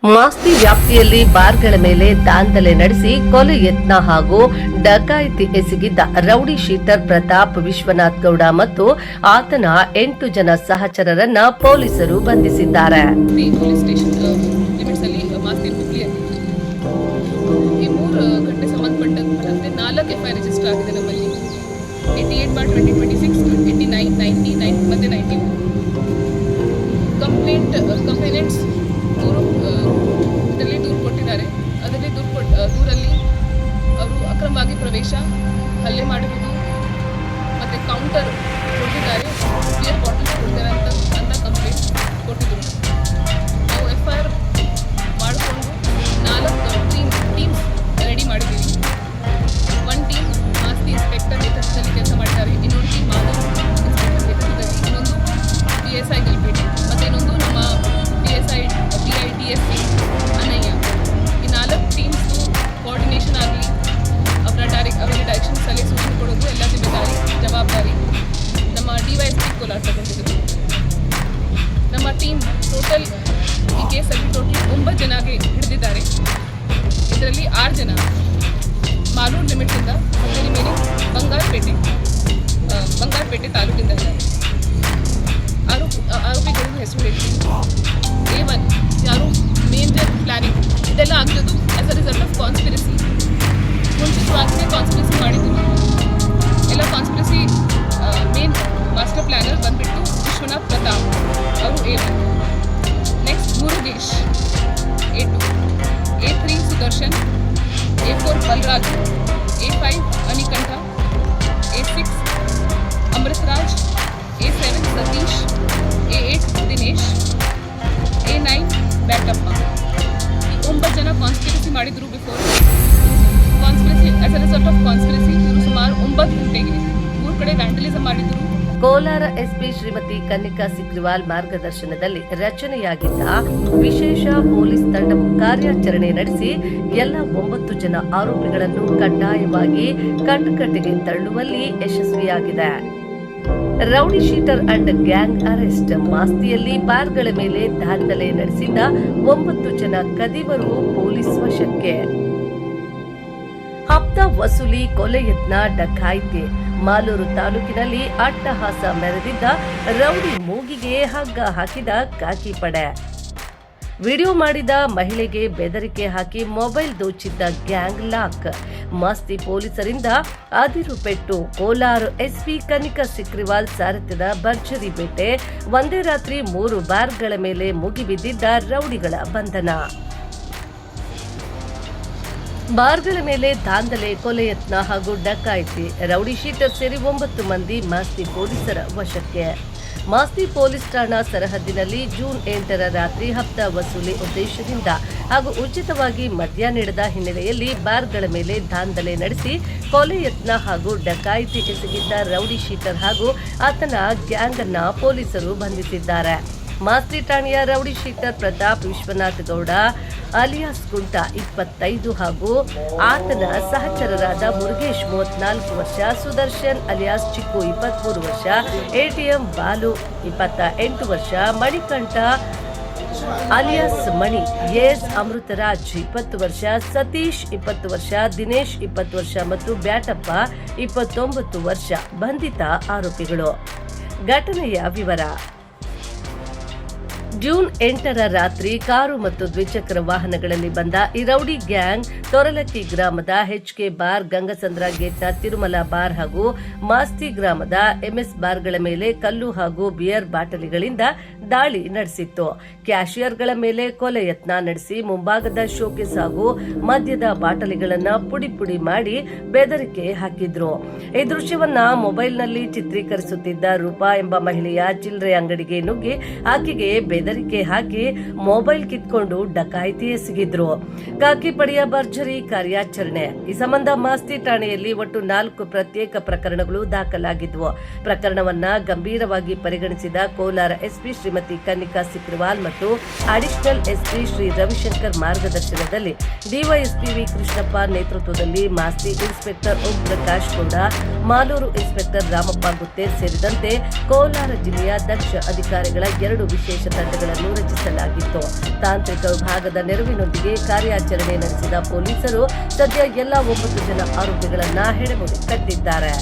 ಮಾಸ್ತಿ ವ್ಯಾಪ್ತಿಯಲ್ಲಿ ಬಾರ್ಗಳ ಮೇಲೆ ದಾಂಧಲೆ ನಡೆಸಿ ಕೊಲೆ ಯತ್ನ ಹಾಗೂ ಡಕಾಯಿತಿ ಎಸಗಿದ್ದ ರೌಡಿ ಶೀಟರ್ ಪ್ರತಾಪ್ ವಿಶ್ವನಾಥ್ ಗೌಡ ಮತ್ತು ಆತನ 8 ಜನ ಸಹಚರರನ್ನ ಪೊಲೀಸರು ಬಂಧಿಸಿದ್ದಾರೆ. ದೂರು ಕೊಟ್ಟಿದ್ದಾರೆ. ಅದರಲ್ಲಿ ದೂರಲ್ಲಿ ಅವರು ಅಕ್ರಮವಾಗಿ ಪ್ರವೇಶ, ಹಲ್ಲೆ ಮಾಡಿರುವುದು ಮತ್ತು ಕೌಂಟರ್ ಕೊಟ್ಟಿದ್ದಾರೆ, ಬಿಯರ್ ಬಾಟಲ್ಸ್ ಕೊಟ್ಟಿದ್ದಾರೆ ಅಂತ ಕಂಪ್ಲೇಂಟ್ ಕೊಟ್ಟಿದ್ರು. ನಾವು FIR ಮಾಡಿಕೊಂಡು 4 ಟೀಮ್ಸ್ ರೆಡಿ ಮಾಡಿದ್ದೀವಿ. 1 ಟೀಮ್ ಮಾಸ್ತಿ ಇನ್ಸ್ಪೆಕ್ಟರ್ ನೇತೃತ್ವದಲ್ಲಿ ಕೆಲಸ ಮಾಡಿದ್ದಾರೆ, ಇನ್ನೊಂದು ಟೀಮ್ ಮಾನವ್ ಇನ್ಸ್ಪೆಕ್ಟರ್ ನೇತೃತ್ವದಲ್ಲಿ, ಇನ್ನೊಂದು PSI ಗಲ್ಪೇಟೆ ಮತ್ತು ಇನ್ನೊಂದು ನಮ್ಮ PSI DSP ಅನಯ್ಯ. ಈ 4 ಟೀಮ್ಸು ಕೋಆರ್ಡಿನೇಷನ್ ಆಗಲಿ, ಅವರಿಗೆ ಡೈರೆಕ್ಷನ್ ಸಲಹೆ ಸೂಚನೆ ಕೊಡೋದು ಎಲ್ಲ ಜವಾಬ್ದಾರಿ ನಮ್ಮ DYSP ಕೋಲಾರ ತಗೊಂಡಿದ್ರು. ನಮ್ಮ ಟೀಮ್ ಟೋಟಲ್ ಈ ಕೇಸಲ್ಲಿ 9 ಜನಗೆ ಹಿಡಿದಿದ್ದಾರೆ. ಇದರಲ್ಲಿ 6 ಜನ ಮಾಲೂರು ಲಿಮಿಟ್ಸಿಂದ ಮತ್ತು ರಿಮೇನಿಂಗ್ ಬಂಗಾರಪೇಟೆ ತಾಲೂಕಿಂದ ಇದ್ದಾರೆ. ಆರೋಪಿಗಳ ಹೆಸರು ಹೇಳ್ತೀನಿ. A1 ಯಾರು ಮೇಜರ್ ಪ್ಲಾನಿಂಗ್ ಇದೆಲ್ಲ ಆಗ್ತದ್ದು as a result of conspiracy. ಮುಂಚಿತವಾಗಿ ಕಾನ್ಸ್ಪಿರಸಿ ಮಾಡಿದ್ದು. ಎಲ್ಲ ಕಾನ್ಸ್ಪಿರಸಿ ಮೇನ್ ಮಾಸ್ಟರ್ ಪ್ಲಾನರ್ ಬಂದ್ಬಿಟ್ಟು ವಿಶ್ವನಾಥ್ ಪ್ರತಾಪ್ ಅವರು A1. Next Murugesh A2, A3 Sudarshan, A4 Balaraj, A5 ಅನಿಕಂಠ, A6 Amrutraj, A7 Satish, A8 Dinesh, A9 Byatappa. ಈ 9 ಜನ ಕಾನ್ಸ್ಪಿರಸಿ ಮಾಡಿದ್ರು. Before conspiracy as a result of conspiracy ಇವರು ಸುಮಾರು 9 ಗಂಟೆಗೆ 3 ಕಡೆ ವ್ಯಾಂಡಲಿಸಮ್ ಮಾಡಿದ್ರು. ಕೋಲಾರ SP ಶ್ರೀಮತಿ ಕನ್ನಿಕಾ ಸಿಕ್ರಿವಾಲ್ ಮಾರ್ಗದರ್ಶನದಲ್ಲಿ ರಚನೆಯಾಗಿದ್ದ ವಿಶೇಷ ಪೊಲೀಸ್ ತಂಡವು ಕಾರ್ಯಾಚರಣೆ ನಡೆಸಿ ಎಲ್ಲ 9 ಜನ ಆರೋಪಿಗಳನ್ನು ಕಡ್ಡಾಯವಾಗಿ ಕಟ್ಟುಕಟ್ಟೆಗೆ ತಳ್ಳುವಲ್ಲಿ ಯಶಸ್ವಿಯಾಗಿದೆ. Rowdy sheeter and gang arrest. ಮಾಸ್ತಿಯಲ್ಲಿ ಬಾರ್ಗಳ ಮೇಲೆ ದಾಂಧಲೆ ನಡೆಸಿದ್ದ 9 ಜನ ಕದಿವರು ಪೊಲೀಸ್ ವಶಕ್ಕೆ. ಹಪ್ತ ವಸೂಲಿ, ಕೊಲೆ ಯತ್ನ, ಡಕಾಯಿತಿ. ಮಾಲೂರು ತಾಲೂಕಿನಲ್ಲಿ ಅಟ್ಟಹಾಸ ಮೆರೆದಿದ್ದ ರೌಡಿ ಮೂಗಿಗೆ ಹಗ್ಗ ಹಾಕಿದ ಖಾಕಿ ಪಡೆ. ವಿಡಿಯೋ ಮಾಡಿದ ಮಹಿಳೆಗೆ ಬೆದರಿಕೆ ಹಾಕಿ ಮೊಬೈಲ್ ದೋಚಿದ್ದ ಗ್ಯಾಂಗ್ ಲಾಕ್. ಮಾಸ್ತಿ ಪೊಲೀಸರಿಂದ ಅದಿರು ಪೆಟ್ಟು. ಕೋಲಾರ SP ಕನ್ನಿಕಾ ಸಿಕ್ರಿವಾಲ್ ಸಾರಥ್ಯದ ಭರ್ಜರಿ ಬೇಟೆ. ಒಂದೇ ರಾತ್ರಿ 3 ಬಾರ್ಗಳ ಮೇಲೆ ಮುಗಿಬಿದ್ದಿದ್ದ ರೌಡಿಗಳ ಬಂಧನ. ಬಾರ್ಗಳ ಮೇಲೆ ದಾಂಧಲೆ, ಕೊಲೆ ಯತ್ನ ಹಾಗೂ ಡಕಾಯಿತಿ. ರೌಡಿ ಶೀಟರ್ ಸೇರಿ 9 ಮಂದಿ ಮಾಸ್ತಿ ಪೊಲೀಸರ ವಶಕ್ಕೆ. ಮಾಸ್ತಿ ಪೊಲೀಸ್ ಠಾಣಾ ಸರಹದ್ದಿನಲ್ಲಿ ಜೂನ್ 8ರ ರಾತ್ರಿ ಹಪ್ತ ವಸೂಲಿ ಉದ್ದೇಶದಿಂದ ಹಾಗೂ ಉಚಿತವಾಗಿ ಮದ್ಯ ನೀಡದ ಹಿನ್ನೆಲೆಯಲ್ಲಿ ಬಾರ್ಗಳ ಮೇಲೆ ದಾಂಧಲೆ ನಡೆಸಿ ಕೊಲೆ ಯತ್ನ ಹಾಗೂ ಡಕಾಯಿತಿ ಎಸಗಿದ್ದ ರೌಡಿ ಶೀಟರ್ ಹಾಗೂ ಆತನ ಗ್ಯಾಂಗ್ ಅನ್ನ ಪೊಲೀಸರು ಬಂಧಿಸಿದ್ದಾರೆ. ಮಾಸ್ತಿ ಠಾಣೆಯ rowdy sheeter Pratap Vishwanath Gowda alias Kunta 25 ಹಾಗೂ ಆತನ ಸಹಚರರಾದ ಮುರುಗೇಶ್ 34 ವರ್ಷ, ಸುದರ್ಶನ್ ಅಲಿಯಾಸ್ ಚಿಕ್ಕು 23 ವರ್ಷ, ATM ಬಾಲು 28 ವರ್ಷ, ಮಣಿಕಂಠ ಅಲಿಯಾಸ್ ಮಣಿ, ಎಸ್ ಅಮೃತರಾಜ್ 20 ವರ್ಷ, ಸತೀಶ್ 20 ವರ್ಷ, ದಿನೇಶ್ 20 ವರ್ಷ ಮತ್ತು ಬ್ಯಾಟಪ್ಪ 29 ವರ್ಷ ಬಂಧಿತ ಆರೋಪಿಗಳು. ಘಟನೆಯ ವಿವರ. ಜೂನ್ 8ರ ರಾತ್ರಿ ಕಾರು ಮತ್ತು ದ್ವಿಚಕ್ರ ವಾಹನಗಳಲ್ಲಿ ಬಂದ ಈ ರೌಡಿ ಗ್ಯಾಂಗ್ ತೊರಲಕ್ಕಿ ಗ್ರಾಮದ HK ಬಾರ್, ಗಂಗಸಂದ್ರ ಗೇಟ್ನ ತಿರುಮಲ ಬಾರ್ ಹಾಗೂ ಮಾಸ್ತಿ ಗ್ರಾಮದ MS ಬಾರ್ಗಳ ಮೇಲೆ ಕಲ್ಲು ಹಾಗೂ ಬಿಯರ್ ಬಾಟಲಿಗಳಿಂದ ದಾಳಿ ನಡೆಸಿತ್ತು. ಕ್ಯಾಶಿಯರ್ಗಳ ಮೇಲೆ ಕೊಲೆ ಯತ್ನ ನಡೆಸಿ ಮುಂಭಾಗದ ಶೋಕೇಸ್ ಹಾಗೂ ಮದ್ಯದ ಬಾಟಲಿಗಳನ್ನು ಪುಡಿ ಮಾಡಿ ಬೆದರಿಕೆ ಹಾಕಿದ್ರು. ಈ ದೃಶ್ಯವನ್ನ ಮೊಬೈಲ್ನಲ್ಲಿ ಚಿತ್ರೀಕರಿಸುತ್ತಿದ್ದ ರೂಪಾ ಎಂಬ ಮಹಿಳೆಯ ಚಿಲ್ಲರೆ ಅಂಗಡಿಗೆ ನುಗ್ಗಿ ಆಕೆಗೆ ಬೆದರಿಕೆ ಹಾಕಿ ಮೊಬೈಲ್ ಕಿತ್ಕೊಂಡು ಡಕಾಯಿತಿ ಎಸಗಿದ್ರು. ಖಾಕಿ ಪಡೆಯ ಭರ್ಜರಿ ಕಾರ್ಯಾಚರಣೆ. ಈ ಸಂಬಂಧ ಮಾಸ್ತಿ ಠಾಣೆಯಲ್ಲಿ ಒಟ್ಟು 4 ಪ್ರತ್ಯೇಕ ಪ್ರಕರಣಗಳು ದಾಖಲಾಗಿದ್ವು. ಪ್ರಕರಣವನ್ನ ಗಂಭೀರವಾಗಿ ಪರಿಗಣಿಸಿದ ಕೋಲಾರ SP ಶ್ರೀಮತಿ ಕನ್ನಿಕಾ ಸಿಕ್ರಿವಾಲ್ ಮತ್ತು ಅಡಿಷನಲ್ SP ಶ್ರೀ ರವಿಶಂಕರ್ ಮಾರ್ಗದರ್ಶನದಲ್ಲಿ DYSP ವಿ ಕೃಷ್ಣಪ್ಪ ನೇತೃತ್ವದಲ್ಲಿ ಮಾಸ್ತಿ ಇನ್ಸ್ಪೆಕ್ಟರ್ ಓಂ ಪ್ರಕಾಶ್ ಗೌಡ, ಮಾಲೂರು ಇನ್ಸ್ಪೆಕ್ಟರ್ ರಾಮಪ್ಪ ಗುತ್ತೇರ್ ಸೇರಿದಂತೆ ಕೋಲಾರ ಜಿಲ್ಲೆಯ ದಕ್ಷ ಅಧಿಕಾರಿಗಳ 2 ವಿಶೇಷ ತಂಡ ತಂಡಗಳನ್ನು ರಚಿಸಲಾಗಿತ್ತು. ತಾಂತ್ರಿಕ ವಿಭಾಗದ ನೆರವಿನೊಂದಿಗೆ ಕಾರ್ಯಾಚರಣೆ ನಡೆಸಿದ ಪೊಲೀಸರು ಸದ್ಯ ಎಲ್ಲ 9 ಜನ ಆರೋಪಿಗಳನ್ನ ಹೆಡೆಮುಡಿ ಕಟ್ಟಿದ್ದಾರೆ.